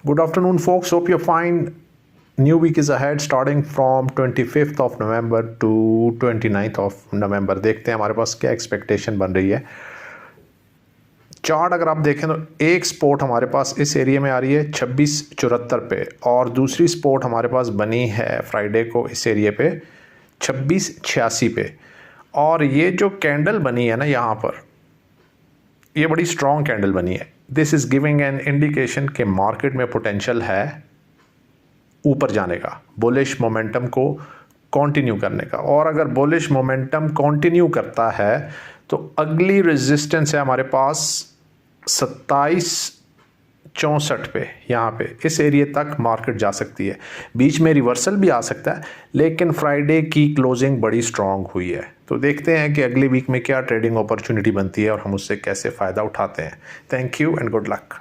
Good afternoon, folks. Hope you're fine. New week is ahead, starting from 25th of November to 29th of November. देखते हैं हमारे पास क्या expectation बन रही है। चार्ट अगर आप देखें तो एक स्पोर्ट हमारे पास इस एरिया में आ रही है 2674 पे, और दूसरी स्पोर्ट हमारे पास बनी है फ्राइडे को इस एरिया पे 2686 पे। और ये जो कैंडल बनी है ना यहाँ पर, ये बड़ी स्ट्रॉन्ग कैंडल बनी है। This is giving an indication कि मार्केट में पोटेंशियल है ऊपर जाने का, बुलिश मोमेंटम को कंटिन्यू करने का। और अगर बुलिश मोमेंटम कंटिन्यू करता है तो अगली रेजिस्टेंस है हमारे पास 2764 पे। यहाँ पे इस एरिया तक मार्केट जा सकती है, बीच में रिवर्सल भी आ सकता है, लेकिन फ्राइडे की क्लोजिंग बड़ी स्ट्रांग हुई है। तो देखते हैं कि अगले वीक में क्या ट्रेडिंग अपॉर्चुनिटी बनती है और हम उससे कैसे फ़ायदा उठाते हैं। Thank you and good luck.